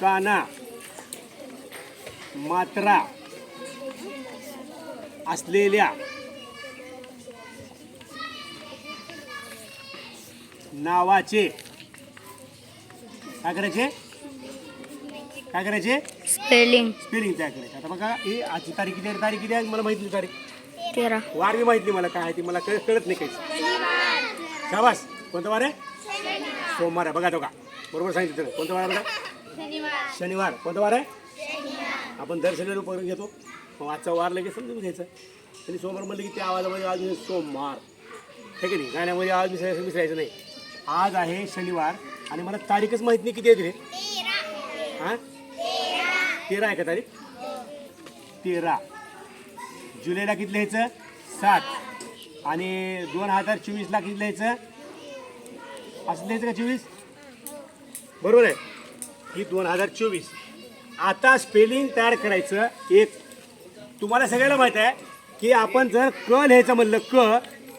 काना मात्रा असलेल्या नावाचे काय करायचे काय करायचे स्पेलिंग स्पेलिंग तयार करायचे. आता बघा ही आजची तारीख किती आहे तारीख किती आहे मला माहिती नाही तारीख 13 वार बी माहिती नाही मला काय आहे ती मला कळत नाही काहीच. शाबास कोणता वार आहे सोमवार आहे बघा तो का बरोबर सांगितलं तर कोणता वार आहे बघा शनिवार कोणता वार आहे आपण दर शनिवार उपक्रम घेतो मग आजचा वार लगेच समजून घ्यायचं आणि सोमवार म्हणलं की त्या आवाजामध्ये आज सोमवार हे की नाही गाण्यामध्ये आज मिसळायचं नाही. आज आहे शनिवार आणि मला तारीखच माहीत नाही किती आहे रे हां 13 आहे का तारीख 13 जुलैला किती लिहायचं 7 आणि 2024ला किती लिहायचं असं लिहायचं का 24 बरोबर आहे ही 2024. आता स्पेलिंग तयार करायचं एक तुम्हाला सगळ्याला माहीत आहे की आपण जर क लिहायचं म्हणलं क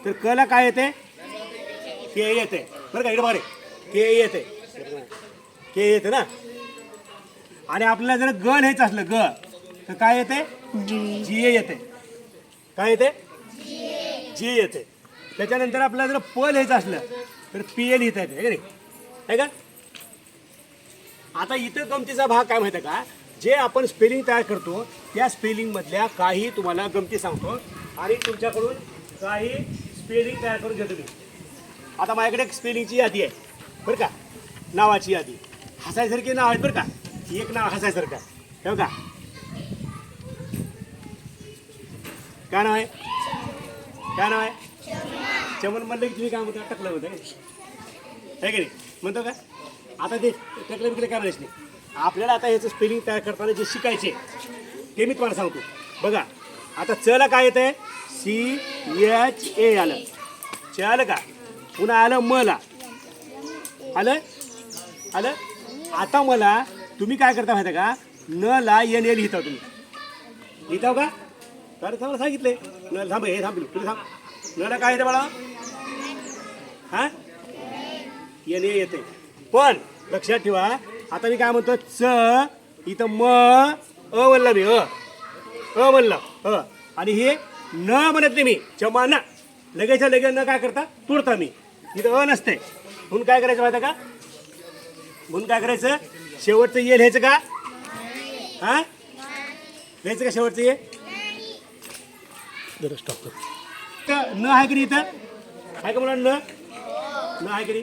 तर कला काय येते के येते बरं का इकडे बघा रे के येते के येते ना आणि आपल्याला जर ग लिहायचं असलं ग तर काय येते जी ए येते काय येते जी येते. त्याच्यानंतर आपल्याला जर प लिहायचं असलं तर पी ए लिहिता येते नाही आहे का. आता इथं गमतीचा भाग काय माहिती आहे का जे आपण स्पेलिंग तयार करतो त्या स्पेलिंगमधल्या काही तुम्हाला गमती सांगतो आणि तुमच्याकडून काही स्पेलिंग तयार करून घेतो मी. आता माझ्याकडे एक स्पेलिंगची यादी आहे बरं का नावाची यादी हसायसारखी नाव आहेत बरं का एक नाव हसायसारखं आहे का काय नाव आहे काय नाव आहे चमन म्हणलं की तुम्ही काय म्हणता टकलं होतं आहे की नाही म्हणतो का. आता ते टकलं बिकलं काय म्हणायचं नाही आपल्याला आता ह्याचं स्पेलिंग तयार करताना जे शिकायचे ते मी तुम्हाला सांगतो बघा. आता चला काय येतं आहे CHA आलं च आलं का पुन्हा आलं मला आलं आलं. आता मला तुम्ही काय करता माहिती का न ला एन ए लिहिता तुम्ही लिहिताव का तर तुम्हाला सांगितले न थांब हे थांब तुम्ही थांब न ला काय येतं बाळा हां एन ए येते पण लक्षात ठेवा. आता मी काय म्हणतो च इथं म अ म्हणलं मी अ म्हणलं आणि हे न म्हणत नाही मी चमा ना लगेच्या लगेच न काय करता तोडता मी इथं अ नसते म्हणून काय करायचं माहिती का म्हणून काय करायचं शेवटचं ये लिहायचं का हां लिहायचं का शेवटचं ये जरा स्टॉप कर न आहे की नाही इथं आहे का मुलांना न आहे की नाही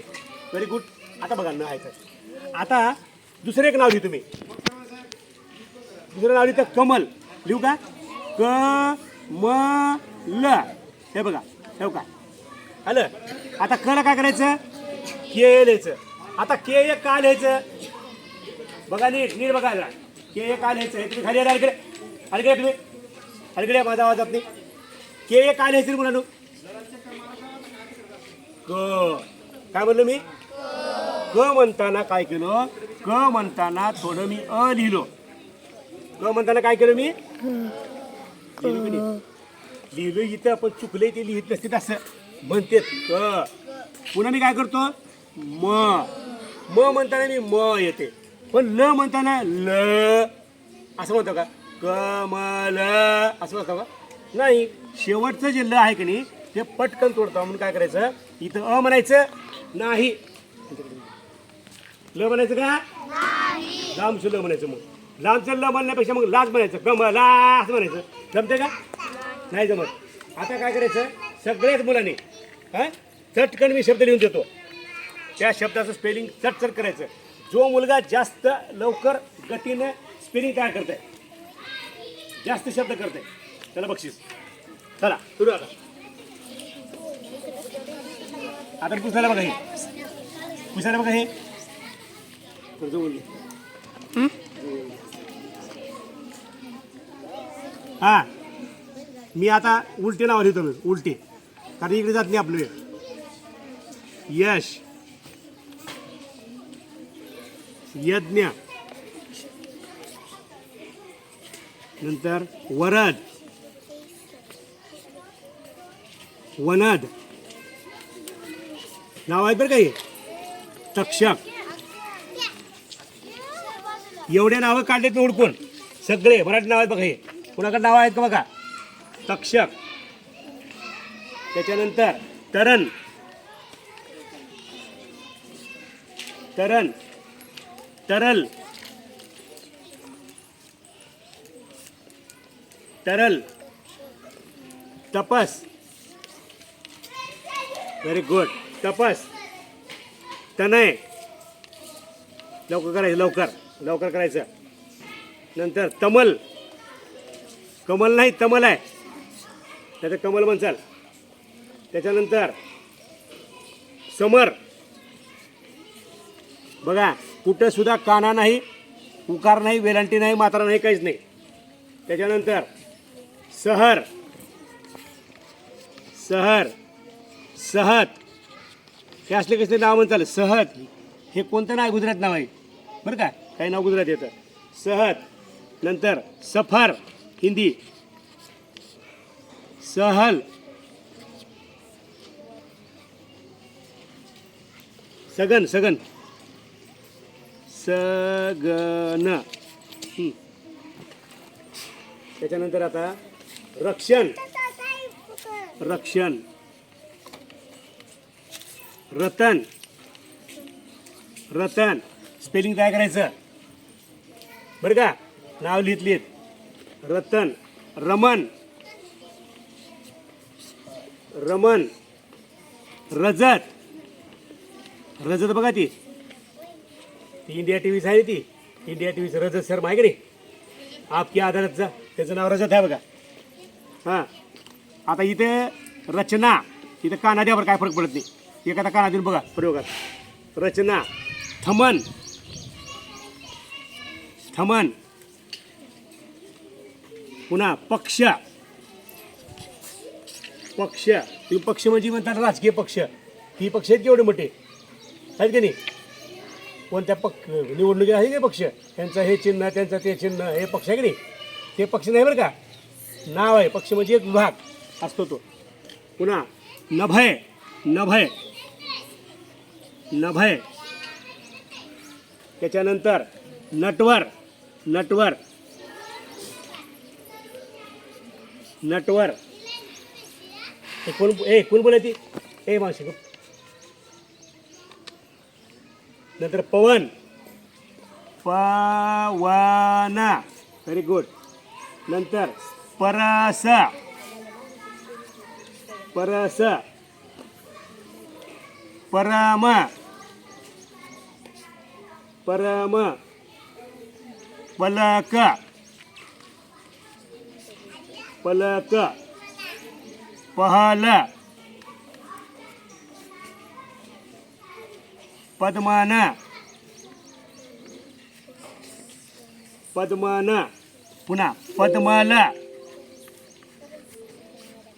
व्हेरी गुड. आता बघा न आहे तर आता दुसरं एक नाव लिहू तुम्ही दुसरं नाव लिहितं कमल लिहू का क म ल हे बघा ठेव का आलं. आता क ला काय करायचं के लिहायचं. आता के एक का लिहायचं बघा नीट नीट बघा जरा के एक का लिहायचं हे तुम्ही खाली या अलीकडे अलीकडे तुम्ही अलीकडे माझा आवाज जात नाही. के एक का लिहायचं मुलांनो क काय म्हणलं मी क म्हणताना काय केलं क म्हणताना थोडं मी अ लिहिलो क म्हणताना काय केलं मी लिहिलं इथं आपण चुकले ते लिहित नसते तसं म्हणते क पुन्हा मी काय करतो म म म्हणताना मी म येते पण ल म्हणताना ल असं म्हणतो का कमल असं म्हणतो का नाही. शेवटचं जे ल आहे की नाही ते पटकन तोडतो म्हणून काय करायचं इथं अ म्हणायचं नाही ल म्हणायचं का लांबचं ल म्हणायचं मग लांबचं ल म्हणण्यापेक्षा मग लाच म्हणायचं कमला असं म्हणायचं जमते का नाही जमत. आता काय करायचं सगळ्याच मुलांनी हां चटकन मी शब्द लिहून देतो त्या शब्दाचं स्पेलिंग चटचट करायचं. जो मुलगा जास्त लवकर गतीने स्पेलिंग तयार करत आहे जास्त शब्द करत आहे त्याला बक्षीस. चला सुरू आता आता पुसायला बघा हे पुसायला बघा हे हां मी आता उलटे नाव लिहितो मी उलटे कारण इकडे जात नाही आपलं यश यज्ञ नंतर वरद वनद नाव आहेत बरं का हे तक्षक एवढे नावं काढलेत मी हुडकून सगळे मराठी नाव आहेत बघा. हे कुणाकडे नावं आहेत का बघा. तक्षक, त्याच्यानंतर तरण, तरण, तरल, तरल, तपस, व्हेरी गुड, तपस, तनय, लवकर करायचं, लवकर लवकर करायचं. नंतर तमल, कमल नाही तमल आहे, त्याचं कमल म्हणचाल. त्याच्यानंतर समर, बघा कुठं सुद्धा काना नाही, उकार नाही, वेलांटी नाही, मात्रा नाही, काहीच नाही. त्याच्यानंतर सहर, सहर, सहत, हे असले कसले नाव म्हणताल. सहत हे कोणतं नाव गुजरात नाव आहे बरं का, काही नाव गुजरात येतं. सहत. नंतर सफर हिंदी, सहल, सगन, सगन, सगन. त्याच्यानंतर आता रक्षण, रक्षण, रतन, रतन. स्पेलिंग काय करायचं बरं का, नाव लिहित लिहित. रतन. रमन, रमन, रजत, रजत बघा ती इंडिया टी व्हीच आहे ती, इंडिया टी व्हीचं रजत शर्मा आहे की नाही, आपकी अदालतचा, त्याचं नाव रजत आहे बघा. हां आता इथे रचना, इथं काना द्यावर काय फरक पडत नाही, एखादा काना देऊन बघा प्रयोगात. रचना. थमन, थमन. पुन्हा पक्ष, पक्ष. तुम्ही पक्ष म्हणजे म्हणतात राजकीय पक्ष, ही पक्ष आहेत केवढे मोठे आहेत की नाही, कोणत्या निवडणुकी आहे की पक्ष, त्यांचं हे चिन्ह, त्यांचं ते चिन्ह, हे पक्ष आहे की नाही, ते पक्ष नाही बरं का, नाव आहे. पक्ष म्हणजे एक विभाग असतो तो. पुन्हा नभय, नभय, नभय. त्याच्यानंतर नटवर, नटवर, नटवर. हे कोण बोलायची ए मावशी. नंतर पवन, पवन, व्हेरी गुड. नंतर परस, परस, परम, परम. पलक, पलक, पहल, पद्मान, पद्मान. पुन्हा पद्मल.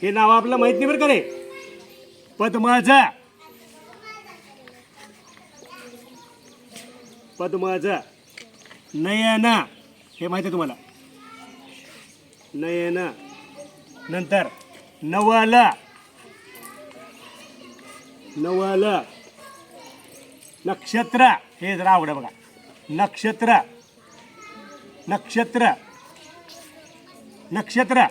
हे नाव आपलं माहित नाही बरं का रे. पद्मज, पद्मज. नयन, हे माहिती आहे तुम्हाला, नयन. नंतर नवल, नवल. नक्षत्र, हे जरा आवड बघा, नक्षत्र, नक्षत्र, नक्षत्र.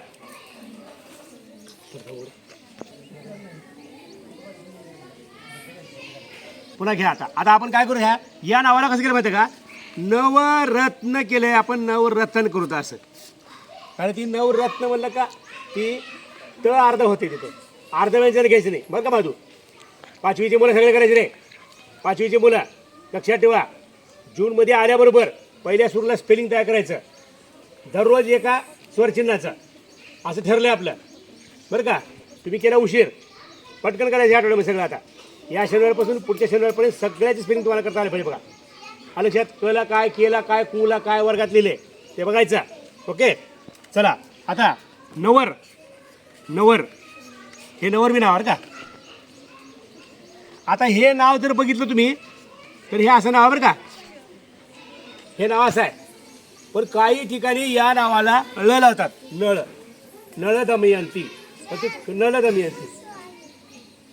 पुन्हा घ्या. आता आता आपण काय करू, ह्या या नावाला कसं केलं माहिती का, नवरत्न केलंय आपण, नवरत्न करू असं. कारण ती नवरत्न म्हणलं का ती तळ अर्ध होते, तिथं अर्ध व्यंजन घ्यायचं नाही बरं का माझू. पाचवीची मुलं सगळे करायचे रे, पाचवीची मुलं लक्षात ठेवा. जूनमध्ये आल्याबरोबर पहिल्या सुरूला स्पेलिंग तयार करायचं, दररोज एका स्वरचिन्हाचं, असं ठरलं आपलं बरं का. तुम्ही केला उशीर, पटकन करायचं या आठवड्यामध्ये सगळं. आता या शनिवारपासून पुढच्या शनिवारपर्यंत सगळ्याची स्पेलिंग तुम्हाला करता आलं पाहिजे बघा. आलं लक्षात, कला काय, केला काय, कुला काय, वर्गात लिहिले ते बघायचं. ओके चला. आता नवर, नवर, हे नवर मी नाव आहे का. आता हे नाव जर बघितलं तुम्ही तर हे असं नाव बरं का, हे नाव असं आहे. पण काही ठिकाणी या नावाला ळ लावतात, नळ, नळ दमयंती. ते नळ दमयंती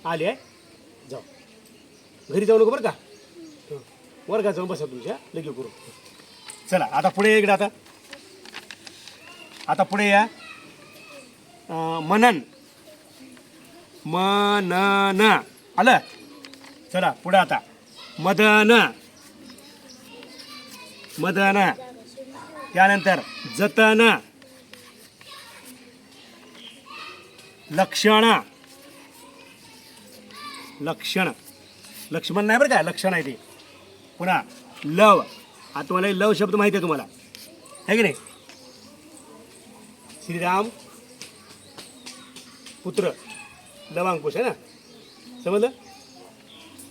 आले आहे. जाऊ घरी जाऊ नको बरं का, वर्गात जाऊन बसा तुमच्या लगे करू. चला आता पुढे या इकडे. आता पुढे या. मनन. मनन आलं. चला पुढे आता मदन. मदन. त्यानंतर जतन. लक्षण. लक्षण. लक्ष्मण नाही बरं का, लक्षण आहे ते. पुन्हा लव. आता तुम्हाला लव शब्द माहिती आहे तुम्हाला, आहे की नाही. श्रीराम पुत्र लवांकुश आहे ना, समजलं.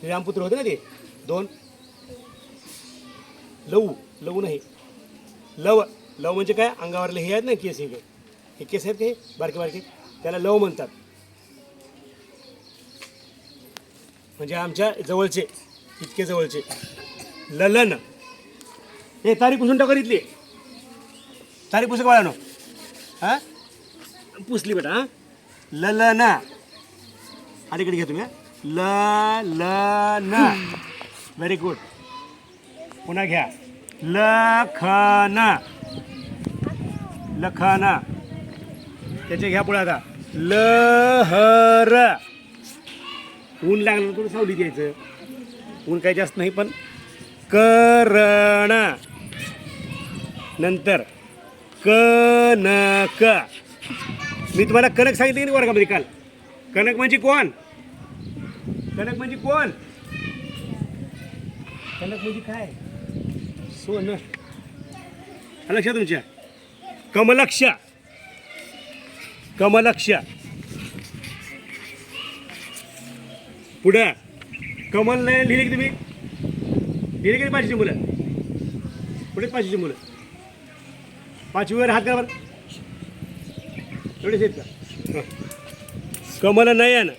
श्रीराम पुत्र होते ना ते दोन. लव. लव नाही, लव. लव म्हणजे काय, अंगावरले हे आहेत ना केस, हे केस आहेत ते बारके बारके, त्याला लव म्हणतात. म्हणजे आमच्या जवळचे, इतके जवळचे. ललन. हे तारीख पुसून टाका इथली. तारीख पुसक बाळानो. हां पुसली बेटा. हां ललन. अलीकडे घ्या तुम्ही. ललन. Very good. पुन्हा घ्या. लखन. लखन. त्याचे घ्या पुढे आता. लहर. ऊन लागलं थोडं सावलीत यायचं, ऊन काही जास्त नाही पण. करण. नंतर कनक. मी तुम्हाला कनक सांगितलं की नाही वर्गामध्ये काल. कनक म्हणजे कोण. कनक म्हणजे कोण. कनक म्हणजे काय, सोनं. लक्षात तुमच्या. कमलक्ष. कमलक्ष. पुढं कमल नाही लिहिले की तुम्ही, लिहिले की पाचशेची मुलं. पुढे पाचशेची मुलं. पाचवीवर हात करा बरं. एवढेच आहेत का. कमल नयन.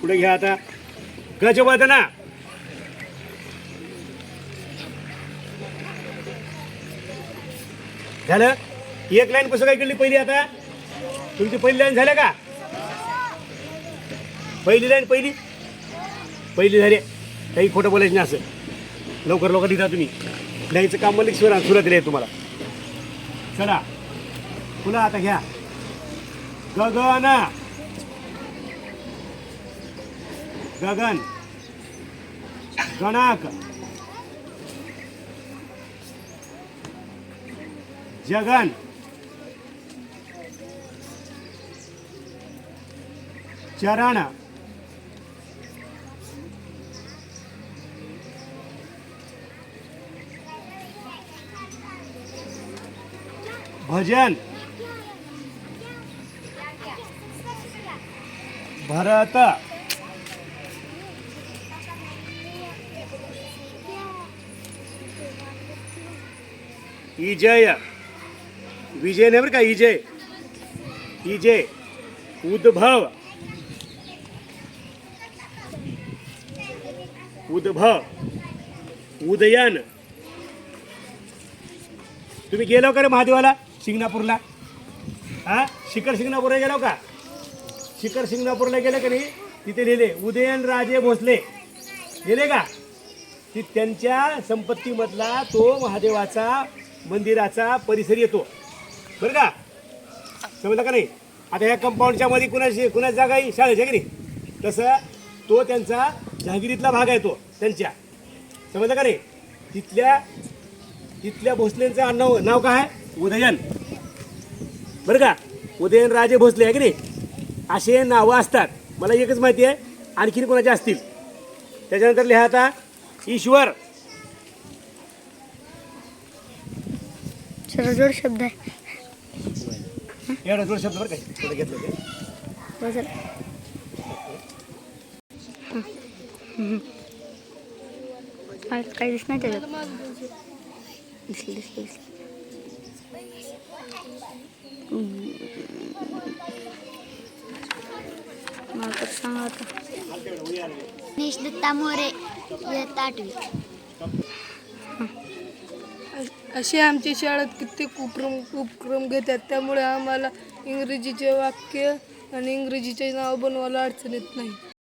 पुढे घ्या आता. गजवदना. झालं. एक लाईन कसं काय केली पहिली. आता तुमची पहिली लाईन झाल्या का. पहिली लाईन पहिली झाली. काही खोटं बोलायचं नाही असं. लवकर लवकर लिहिता तुम्ही. लिहायचं काम मला सुरुवातीला आहे तुम्हाला. चला पुन्हा आता घ्या. गगन. गगन. गणाक. जगन. चरण. भजन. भरत. इजय. विजय नाही बरं का, इजय. इजय. उद्भव. उद्भव. उदयन. तुम्ही गेलो का रे महादेवाला शिंगणापूरला. हां शिखर शिंगणापूरला गेलो का. शिखर शिंगणापूरला गेले का नाही, तिथे लिहिले उदयन राजे भोसले. लिहिले का. ती त्यांच्या संपत्तीमधला तो महादेवाचा मंदिराचा परिसर येतो बरं का. समजलं का नाही. आता ह्या कंपाऊंडच्या मध्ये कुणाची जागा आहे शाळेच्या की नाही, तसं तो त्यांचा जहांगीरीतला भाग आहे तो त्यांच्या. समजलं का नाही. तिथल्या भोसलेंचं नाव काय आहे, उदयन बरं का. उदयन राजे भोसले आहे की नाही, असे नावं असतात. मला एकच माहिती आहे, आणखीन कोणाचे असतील. त्याच्यानंतर लिहा आता ईश्वर. जोड शब्द आहे. एवढा जोड शब्द बरं काय थोडं घेतलं ते. काही दिसत नाही त्याच्यात. दिसली. मला तर सांगा आता. निष्दत्ता मोरे इयत्ता 8वी. असे आमच्या शाळेत कित्येक उपक्रम घेतात, त्यामुळे आम्हाला इंग्रजीचे वाक्य आणि इंग्रजीचे नाव बनवायला अडचण येत नाही.